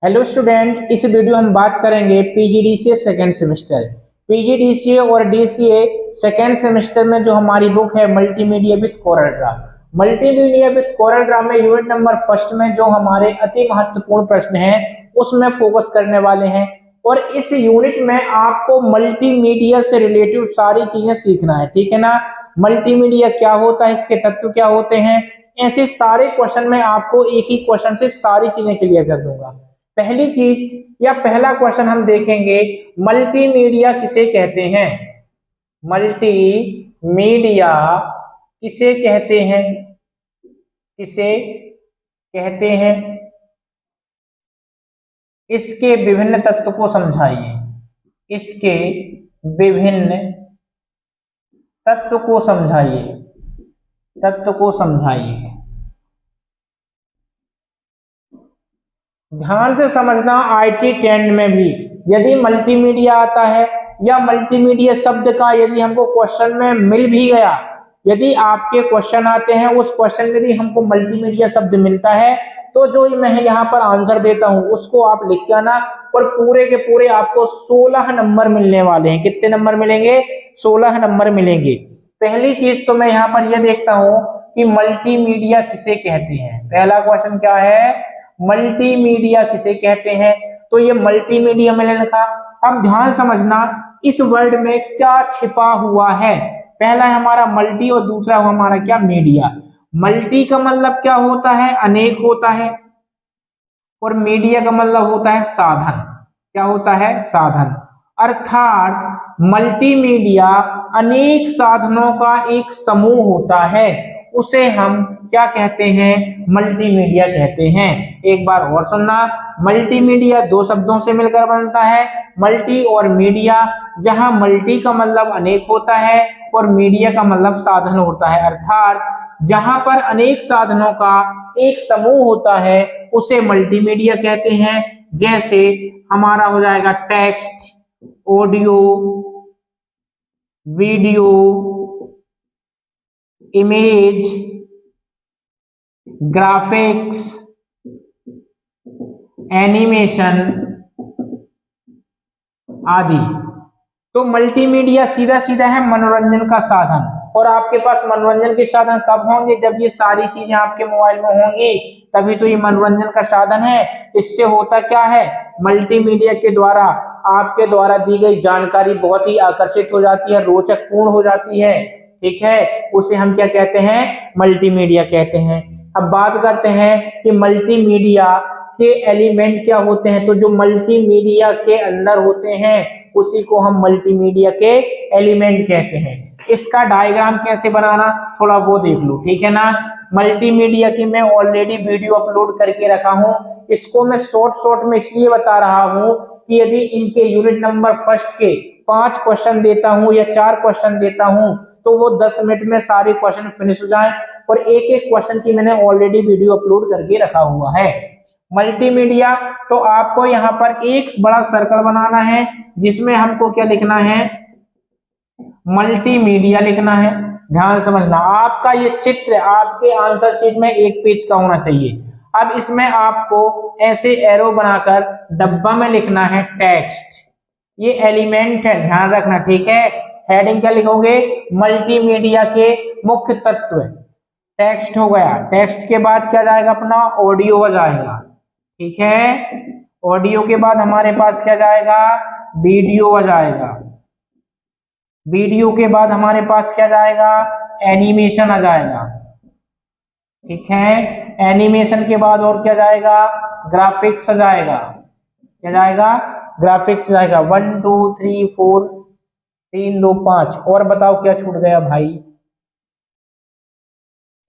Hello student, इस video हम बात करेंगे पीजीडीसीए सेकेंड सेमेस्टर। पीजीडीसीए और डीसीए सेकेंड सेमेस्टर में जो हमारी बुक है multimedia with Corel Draw. Multimedia with Corel Draw में यूनिट नंबर फर्स्ट में जो हमारे अति महत्वपूर्ण प्रश्न हैं उसमें फोकस करने वाले हैं। और इस यूनिट में आपको मल्टीमीडिया से रिलेटेड सारी चीजें सीखना है, ठीक है ना। मल्टीमीडिया क्या होता है, इसके तत्व क्या होते हैं, ऐसे सारे क्वेश्चन में आपको एक ही क्वेश्चन से सारी चीजें क्लियर कर दूंगा। पहली चीज या पहला क्वेश्चन हम देखेंगे, मल्टीमीडिया किसे कहते हैं। मल्टीमीडिया किसे कहते हैं, किसे कहते हैं, इसके विभिन्न तत्व को समझाइए। इसके विभिन्न तत्व को समझाइए, तत्व को समझाइए। ध्यान से समझना, आईटी ट्रेंड में भी यदि मल्टीमीडिया आता है या मल्टीमीडिया शब्द का यदि हमको क्वेश्चन में मिल भी गया, यदि आपके क्वेश्चन आते हैं उस क्वेश्चन में भी हमको मल्टीमीडिया शब्द मिलता है तो जो मैं यहाँ पर आंसर देता हूँ उसको आप लिख के आना। और पूरे के पूरे आपको 16 नंबर मिलने वाले हैं। कितने नंबर मिलेंगे? 16 नंबर मिलेंगे। पहली चीज तो मैं यहाँ पर यह देखता हूँ कि मल्टीमीडिया किसे कहते हैं। पहला क्वेश्चन क्या है, मल्टीमीडिया किसे कहते हैं। तो ये मल्टीमीडिया मैंने लिखा। अब ध्यान समझना, इस वर्ड में क्या छिपा हुआ है। पहला है हमारा मल्टी और दूसरा हमारा क्या, मीडिया। मल्टी का मतलब क्या होता है, अनेक होता है। और मीडिया का मतलब होता है साधन। क्या होता है, साधन। अर्थात मल्टीमीडिया अनेक साधनों का एक समूह होता है, उसे हम क्या कहते हैं, मल्टीमीडिया कहते हैं। एक बार और सुनना, मल्टीमीडिया दो शब्दों से मिलकर बनता है, मल्टी और मीडिया। जहां मल्टी का मतलब अनेक होता है और मीडिया का मतलब साधन होता है। अर्थात जहां पर अनेक साधनों का एक समूह होता है उसे मल्टीमीडिया कहते हैं। जैसे हमारा हो जाएगा text, audio, video, image, graphics, animation आदि। तो मल्टीमीडिया सीधा सीधा है मनोरंजन का साधन। और आपके पास मनोरंजन के साधन कब होंगे, जब ये सारी चीजें आपके मोबाइल में होंगी, तभी तो ये मनोरंजन का साधन है। इससे होता क्या है, मल्टीमीडिया के द्वारा आपके द्वारा दी गई जानकारी बहुत ही आकर्षित हो जाती है, रोचक पूर्ण हो जाती है, ठीक है। उसे हम क्या कहते हैं, मल्टीमीडिया कहते हैं। अब बात करते हैं कि मल्टीमीडिया के एलिमेंट क्या होते हैं। तो जो मल्टीमीडिया के अंदर होते हैं उसी को हम मल्टीमीडिया के एलिमेंट कहते हैं। इसका डायग्राम कैसे बनाना थोड़ा वो देख लो, ठीक है ना। मल्टीमीडिया की मैं ऑलरेडी वीडियो अपलोड करके रखा हूं। इसको मैं शॉर्ट में इसलिए बता रहा हूं कि यदि इनके यूनिट नंबर फर्स्ट के 5 क्वेश्चन देता हूं या 4 क्वेश्चन देता हूं तो वो 10 मिनट में सारे क्वेश्चन फिनिश हो जाएं। और एक एक क्वेश्चन की मैंने ऑलरेडी वीडियो अपलोड करके रखा हुआ है। मल्टीमीडिया, तो आपको यहाँ पर एक बड़ा सर्कल बनाना है जिसमें हमको क्या लिखना है, मल्टीमीडिया लिखना है। ध्यान समझना, आपका ये चित्र आपके आंसर शीट में एक पेज का होना चाहिए। अब इसमें आपको ऐसे एरो बनाकर डब्बा में लिखना है टेक्स्ट। ये एलिमेंट है, ध्यान रखना, ठीक है। हेडिंग क्या लिखोगे, मल्टीमीडिया के मुख्य तत्व। टेक्स्ट हो गया, टेक्स्ट के बाद क्या जाएगा अपना, ऑडियो जाएगा, ठीक है। ऑडियो के बाद हमारे पास क्या जाएगा, वीडियो जाएगा। वीडियो के बाद हमारे पास क्या जाएगा, एनिमेशन आ जाएगा, ठीक है। एनिमेशन के बाद और क्या जाएगा, ग्राफिक्स जाएगा। क्या जाएगा, ग्राफिक्स जाएगा। 1 2 3 4 3 2 5। और बताओ क्या छूट गया भाई,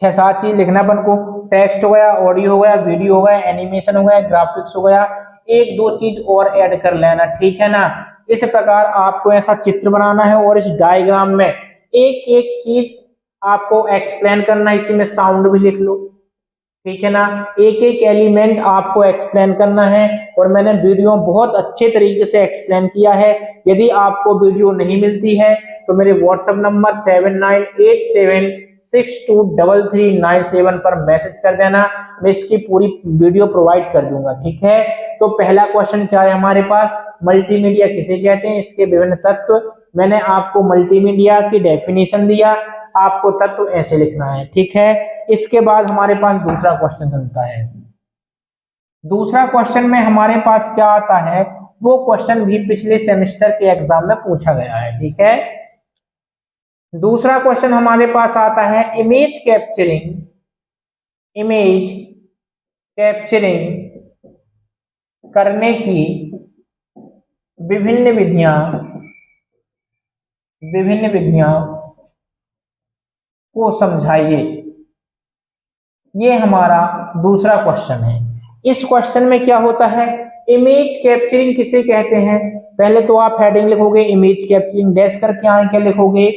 6-7 चीज लिखना अपन को। टेक्स्ट हो गया, ऑडियो हो गया, वीडियो हो गया, एनिमेशन हो गया, ग्राफिक्स हो गया। 1-2 चीज और ऐड कर लेना, ठीक है ना। इस प्रकार आपको ऐसा चित्र बनाना है और इस डायग्राम में एक एक चीज आपको एक्सप्लेन करना है। इसी में साउंड भी लिख लो, ठीक है ना। एक एक एलिमेंट आपको एक्सप्लेन करना है और मैंने वीडियो बहुत अच्छे तरीके से एक्सप्लेन किया है। यदि आपको वीडियो नहीं मिलती है तो मेरे व्हाट्सएप नंबर 7987623397 पर मैसेज कर देना, मैं इसकी पूरी वीडियो प्रोवाइड कर दूंगा, ठीक है। तो पहला क्वेश्चन क्या है हमारे पास, मल्टीमीडिया किसे कहते हैं, इसके विभिन्न तत्व। मैंने आपको मल्टीमीडिया की डेफिनेशन दिया, आपको तत्व ऐसे लिखना है, ठीक है। इसके बाद हमारे पास दूसरा क्वेश्चन बनता है। दूसरा क्वेश्चन में हमारे पास क्या आता है, वो क्वेश्चन भी पिछले सेमेस्टर के एग्जाम में पूछा गया है, ठीक है। दूसरा क्वेश्चन हमारे पास आता है इमेज कैप्चरिंग करने की विभिन्न विधियां को समझाइए। ये हमारा दूसरा क्वेश्चन है। इस क्वेश्चन में क्या होता है, इमेज कैप्चरिंग किसे कहते हैं, पहले तो आप हेडिंग लिखोगे इमेज कैप्चरिंग डैश करके आगे लिखोगे,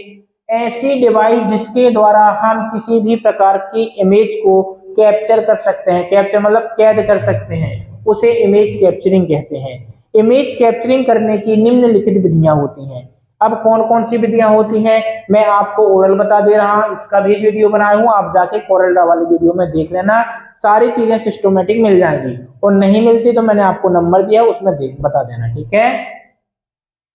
ऐसी डिवाइस जिसके द्वारा हम किसी भी प्रकार की इमेज को कैप्चर कर सकते हैं, कैप्चर मतलब कैद कर सकते हैं, उसे इमेज कैप्चरिंग कहते हैं। इमेज कैप्चरिंग करने की निम्नलिखित विधियां होती हैं। अब कौन कौन सी विधियां होती हैं मैं आपको ओरल बता दे रहा हूं, इसका भी वीडियो बनाया हूं, आप जाके कोरल वाली वीडियो में देख लेना, सारी चीजें सिस्टमैटिक मिल जाएंगी, और नहीं मिलती तो मैंने आपको नंबर दिया उसमें बता देना, ठीक है।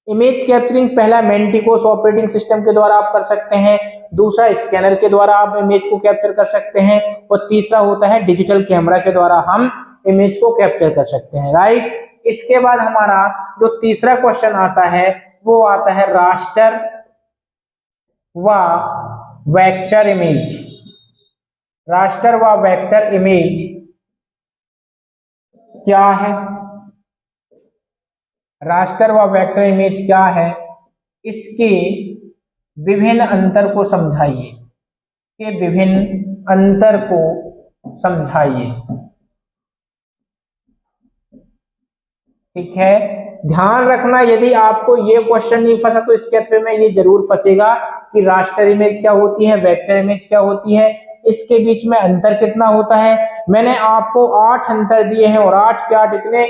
इमेज कैप्चरिंग पहला मेंटिकोस ऑपरेटिंग सिस्टम के द्वारा आप कर सकते हैं, दूसरा स्कैनर के द्वारा आप इमेज को कैप्चर कर सकते हैं, और तीसरा होता है डिजिटल कैमरा के द्वारा हम इमेज को कैप्चर कर सकते हैं, राइट। इसके बाद हमारा जो तीसरा क्वेश्चन आता है वो आता है रास्टर व वेक्टर इमेज। रास्टर व वेक्टर इमेज क्या है, रास्टर व वेक्टर इमेज क्या है, इसके विभिन्न अंतर को समझाइए, के विभिन्न अंतर को समझाइए, ठीक है। ध्यान रखना यदि आपको ये क्वेश्चन नहीं फंसा तो इसके अंतर में ये जरूर फंसेगा कि रास्टर इमेज क्या होती है, वेक्टर इमेज क्या होती है, इसके बीच में अंतर कितना होता है। मैंने आपको 8 अंतर दिए हैं, और 8 के 8 इतने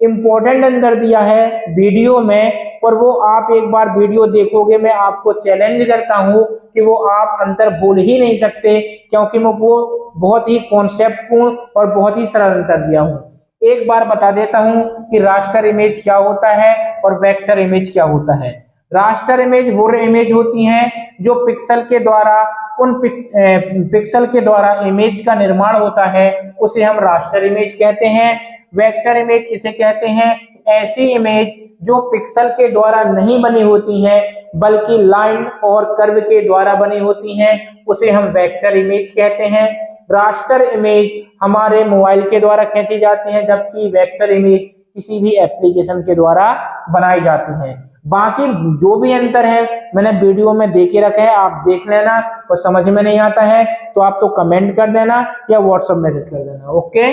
इंपॉर्टेंट अंतर दिया है वीडियो में, और वो आप एक बार वीडियो देखोगे, मैं आपको चैलेंज करता हूं कि वो आप अंतर भूल ही नहीं सकते, क्योंकि मैं वो बहुत ही कॉन्सेप्टपूर्ण और बहुत ही सरल अंतर दिया हूं। एक बार बता देता हूं कि रास्टर इमेज क्या होता है और वेक्टर इमेज क्या होता है। रास्टर इमेज वो इमेज होती हैं जो पिक्सल के द्वारा पिक्सल के द्वारा इमेज का निर्माण होता है, उसे हम रास्टर इमेज कहते हैं। वेक्टर इमेज किसे कहते हैं, ऐसी इमेज जो पिक्सल के द्वारा नहीं बनी होती है बल्कि लाइन और कर्व के द्वारा बनी होती हैं, उसे हम वेक्टर इमेज कहते हैं। रास्टर इमेज हमारे मोबाइल के द्वारा खींची जाती है, जबकि वेक्टर इमेज किसी भी एप्लीकेशन के द्वारा बनाई जाती है। बाकी जो भी अंतर है मैंने वीडियो में दे के रखा है, आप देख लेना, और समझ में नहीं आता है तो आप तो कमेंट कर देना या व्हाट्सएप मैसेज कर देना, ओके।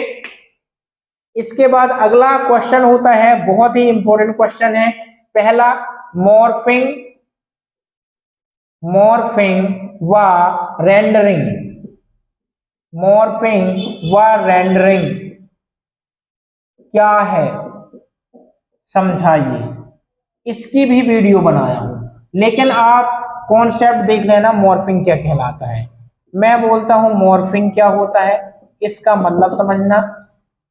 इसके बाद अगला क्वेश्चन होता है, बहुत ही इंपॉर्टेंट क्वेश्चन है, पहला मॉर्फिंग व रेंडरिंग। मॉर्फिंग व रेंडरिंग क्या है समझाइए, इसकी भी वीडियो बनाया हूं, लेकिन आप कॉन्सेप्ट देख लेना मॉर्फिंग क्या कहलाता है। मैं बोलता हूं मॉर्फिंग क्या होता है, इसका मतलब समझना,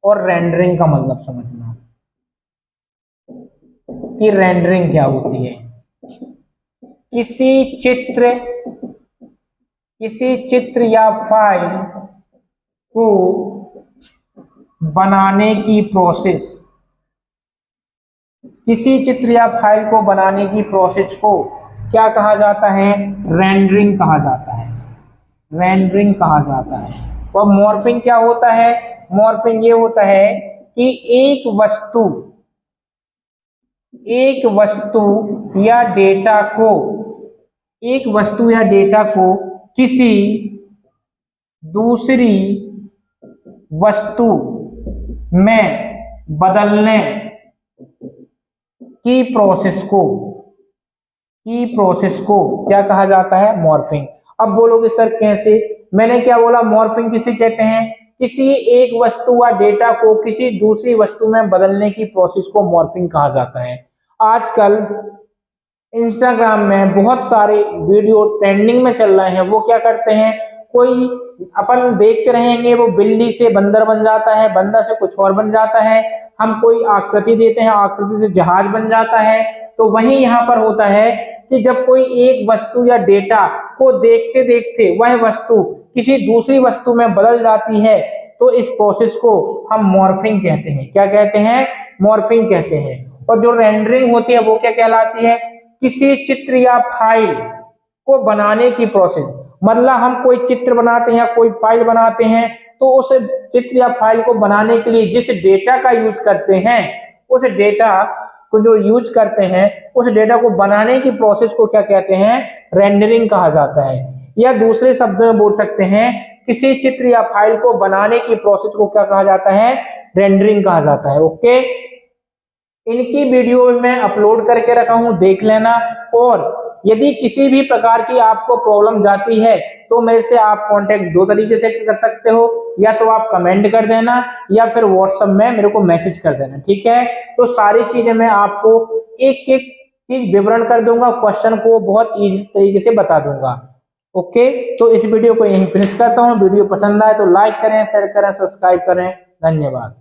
और रेंडरिंग का मतलब समझना कि रेंडरिंग क्या होती है। किसी चित्र या फाइल को बनाने की प्रोसेस, किसी चित्र या फाइल को बनाने की प्रोसेस को क्या कहा जाता है, रेंडरिंग कहा जाता है, रेंडरिंग कहा जाता है। और मॉर्फिंग क्या होता है, मॉर्फिंग ये होता है कि एक वस्तु या डेटा को किसी दूसरी वस्तु में बदलने की प्रोसेस को क्या कहा जाता है, मॉर्फिंग। अब बोलोगे सर कैसे, मैंने क्या बोला, मॉर्फिंग किसे कहते हैं, किसी एक वस्तु व डेटा को किसी दूसरी वस्तु में बदलने की प्रोसेस को मॉर्फिंग कहा जाता है। आजकल इंस्टाग्राम में बहुत सारे वीडियो ट्रेंडिंग में चल रहे हैं, वो क्या करते हैं, कोई अपन देखते रहेंगे वो बिल्ली से बंदर बन जाता है, बंदर से कुछ और बन जाता है, हम कोई आकृति देते हैं, आकृति से जहाज बन जाता है। तो वही यहाँ पर होता है कि जब कोई एक वस्तु या डेटा को देखते देखते वह वस्तु किसी दूसरी वस्तु में बदल जाती है तो इस प्रोसेस को हम मॉर्फिंग कहते हैं। क्या कहते हैं? मॉर्फिंग कहते हैं। और जो रेंडरिंग होती है वो क्या कहलाती है? किसी चित्र या फाइल को बनाने की प्रोसेस। मतलब हम कोई चित्र बनाते हैं या कोई फाइल बनाते हैं तो उस चित्र या फाइल को बनाने के लिए जिस डेटा का यूज करते हैं, उस डेटा को जो यूज करते हैं, उस डेटा को बनाने की प्रोसेस को क्या कहते हैं? रेंडरिंग कहा जाता है। या दूसरे शब्द में बोल सकते हैं किसी चित्र या फाइल को बनाने की प्रोसेस को क्या कहा जाता है? रेंडरिंग कहा जाता है। ओके, इनकी वीडियो मैं अपलोड करके रखा हूं, देख लेना। और यदि किसी भी प्रकार की आपको प्रॉब्लम जाती है तो मेरे से आप कांटेक्ट दो तरीके से कर सकते हो, या तो आप कमेंट कर देना या फिर व्हाट्सएप में मेरे को मैसेज कर देना। ठीक है, तो सारी चीजें मैं आपको एक एक चीज विवरण कर दूंगा, क्वेश्चन को बहुत इजी तरीके से बता दूंगा। ओके, तो इस वीडियो को यहीं फिनिश करता हूँ। वीडियो पसंद आए तो लाइक करें, शेयर करें, सब्सक्राइब करें। धन्यवाद।